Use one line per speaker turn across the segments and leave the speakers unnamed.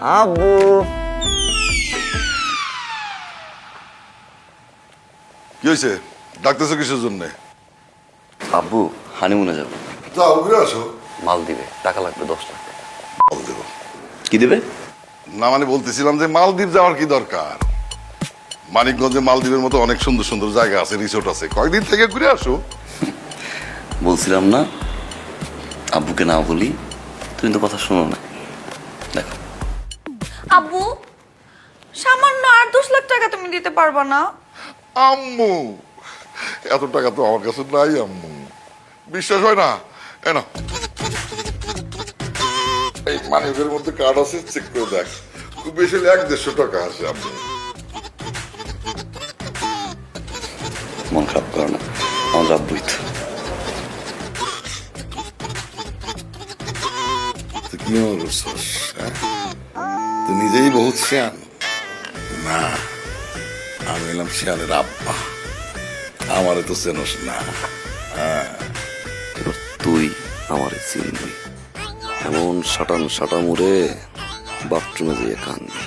আব্বু
কি হয়েছে? ডাকতেছো কিসের জন্য?
আব্বু হানিমুনে যাবো।
যাও ঘুরে আসো।
মাল দিবে, টাকা লাগবে 10 লাখ টাকা।
মাল দেবো
কি দিবে?
না মানে বলতেছিলাম যে মালদ্বীপ যাওয়ার কি দরকার? মানিকগঞ্জে মালদ্বীপের মতো অনেক সুন্দর সুন্দর জায়গা আছে, রিসোর্ট আছে, কয়েকদিন থেকে ঘুরে আসো।
বলছিলাম না আব্বুকে না বলি, তুমি তো কথা শোনো না। দেখো
আব্বু, সামান্য 8-10 লাখ টাকা তুমি দিতে পারবা না?
আম্মু এত টাকা তো আমার কাছে নাই আম্মু, বিশ্বাস হয় না। না এই মানিকের মধ্যে কার্ড আছে, চেক করে দেখ, খুব বেশি 100-150 টাকা আছে আম্মু।
মন খারাপ করো না, আমার আব্বুই তো।
তুই কি মনে করছিস? তুই নিজেই বহুত শিয়ান না, আমি এলাম শিয়ানের আব্বা, আমারে তো চেনস না।
এবার তুই আমারে চিনবি, এমন সাটান সাটা মুড়ে বাথরুমে যেয়ে কানবি।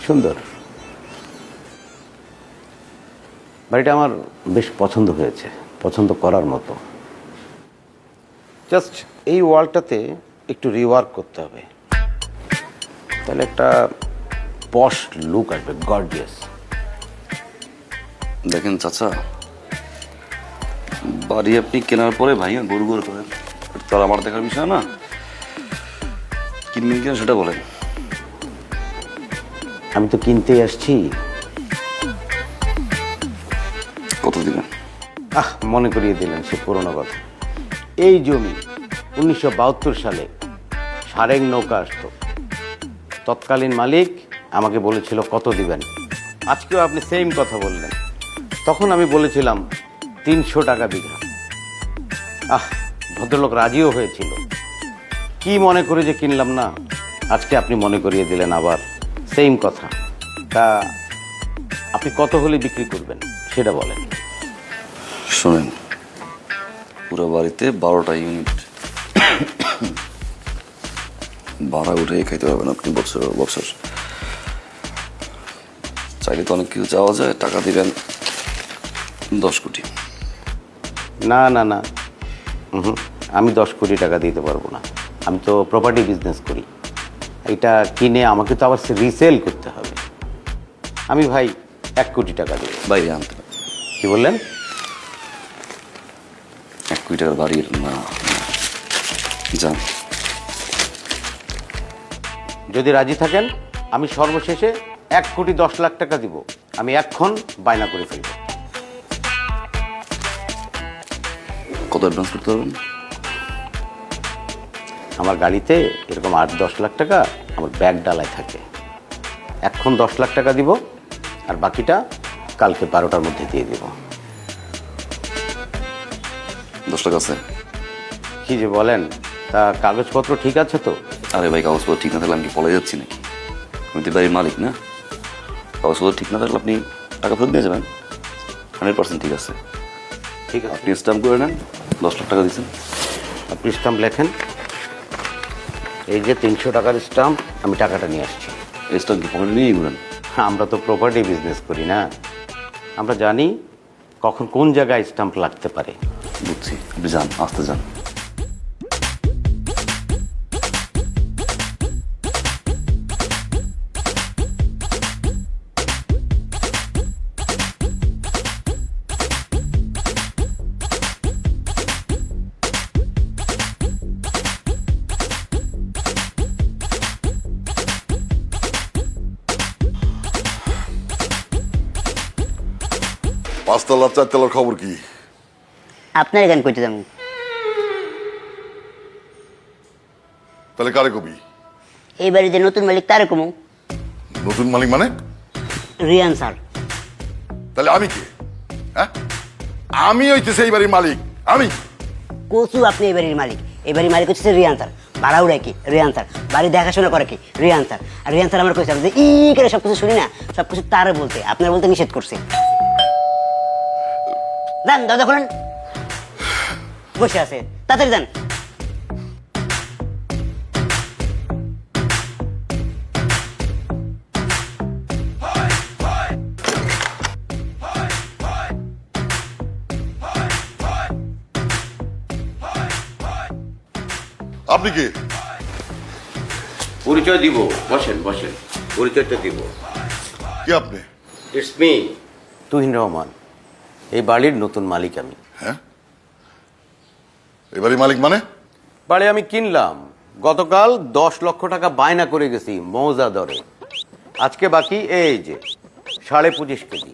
সুন্দর বাড়িটা আমার বেশ পছন্দ হয়েছে, পছন্দ করার মতো। জাস্ট এই ওয়ালটাতে একটু রিওয়ার্ক করতে হবে, তাহলে একটা পশ লুক আসবে, গর্জিয়াস।
দেখেন চাচা, বাড়ি আপনি কেনার পরে ভাইয়া গড় গড় করেন, তার আমার দেখার বিষয় না। কিনবেন কিনা সেটা বলেন।
আমি তো কিনতেই আসছি।
কত দিবেন?
মনে করিয়ে দিলেন সে পুরনো কথা। এই জমি 1972 সালে সারেং নৌকা আসতো, তৎকালীন মালিক আমাকে বলেছিল কত দিবেন। আজকেও আপনি সেম কথা বললেন, তখন আমি বলেছিলাম 300 টাকা বিঘা। ভদ্রলোক রাজিও হয়েছিল। কি মনে করে যে কিনলাম না, আজকে আপনি মনে করিয়ে দিলেন আবার সেম কথা। তা আপনি কত হলে বিক্রি করবেন সেটা বলেন।
শোনেন, পুরো বাড়িতে 12টা ইউনিট ভাড়া উঠে খাইতে পারবেন আপনি বছর বছর। চাইলে তো অনেক কিছু চাওয়া যায়। টাকা দিবেন 10 কোটি।
না না না, আমি 10 কোটি টাকা দিতে পারবো না। আমি তো প্রপার্টি বিজনেস করি, এটা কিনে আমাকে তো আবার রিসেল করতে হবে। আমি ভাই 1 কোটি টাকা দেব।
বাইরে আনতে হবে।
কি বললেন?
1 কোটি টাকার বাড়ির না, যান।
যদি রাজি থাকেন আমি সর্বশেষে 1 কোটি 10 লাখ টাকা দিব। আমি এখন বায়না করে ফেলব।
কত অ্যাডভান্স করতে পারবেন?
আমার গাড়িতে এরকম 8-10 লাখ টাকা আমার ব্যাগ ডালায় থাকে। এখন 10 লাখ টাকা দিব, আর বাকিটা কালকে 12টার মধ্যে দিয়ে দিব।
10 লাখ আছে?
কি যে বলেন, তা কাগজপত্র ঠিক আছে তো?
আরে ভাই, কাগজপত্র ঠিক না থাকলে আমি কি পলাই যাচ্ছি নাকি? আমি তো বাড়ির মালিক না। কাগজপত্র ঠিক না থাকলে আপনি টাকা ফেরত দিয়ে যাবেন। 100% ঠিক আছে।
ঠিক আছে,
আপনি স্ট্যাম্প করে নেন। 10 লাখ টাকা দিচ্ছেন।
আপনি স্টাম্প লেখেন। এই যে 300 টাকার স্টাম্প, আমি টাকাটা নিয়ে আসছি।
এই স্ট্যাম্প কি পকেটে নিয়েই ঘুরেন?
আমরা তো প্রপার্টি বিজনেস করি না, আমরা জানি কখন কোন জায়গায় স্টাম্প লাগতে পারে।
বুঝছি, আপনি যান, আসতে যান।
পাঁচতলা 4তলার খবর কি?
আপনার এখানে কইতে যাবো।
তাহলে কারে কবি?
এই বাড়িতে নতুন মালিক তারে কমু।
নতুন মালিক মানে?
রিয়ান স্যার।
তাহলে আমি কে? হ্যাঁ, আমি হইতেছে এই বাড়ির মালিক। আমি
কচু, আপনি এই বাড়ির মালিক। এই বাড়ির মালিক হচ্ছে রিয়ান স্যার। ভাড়া উড়ায় কি রিয়ান স্যার, বাড়ি দেখাশোনা করে কি রিয়ান স্যার। আর রিয়ান স্যার আমার কইছে যে করে সবকিছু শুনি না, সবকিছু তার বলতে, আপনার বলতে নিষেধ করছে। যান, দরজা খোলেন। বসে আছে, তাড়াতাড়ি যান।
আপনি কি?
পরিচয় দিব, বসেন বসেন, পরিচয়টা দিব।
কি আপনি?
It's me, Tuhin Rahman. এই বাড়ির নতুন মালিক আমি।
হ্যাঁ, এবারই মালিক মানে?
বাড়ি আমি কিনলাম গতকাল, 10 লক্ষ টাকা বায়না করে গেছি মৌজা দরে। আজকে বাকি এই যে 25.5 কেজি,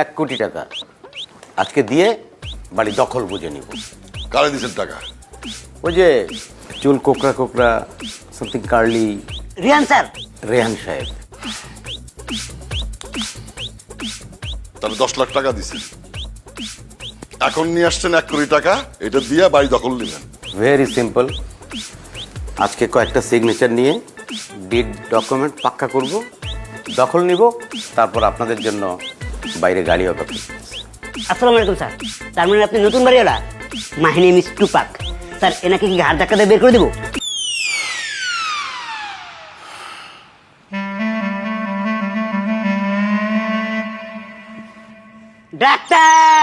1 কোটি টাকা। আজকে দিয়ে বাড়ি দখল বুঝে নিব।
কারে দিছেন টাকা?
ওই যে চুল কোকড়া কোকড়া, something curly,
Ryan sir,
Rehan সাহেব।
তাহলে 10 লাখ টাকা দিছেন, এখন নিয়ে আসছেন 1 কোটি টাকা, এটা দিয়ে বাড়ি দখল নেবেন।
Very simple. আজকে কয়েকটা সিগনেচার নিয়ে ডিড ডকুমেন্ট পাক্কা করব, দখল নিব, তারপর আপনাদের জন্য বাইরে গাড়ি অপেক্ষা।
আসসালামু আলাইকুম স্যার। তার মানে আপনি নতুন বাড়িওয়ালা? My name is Tupac. Sir, এনাকে কি ঘাট ধাক্কা দিয়ে বের করে দেবো? ডাক্তার!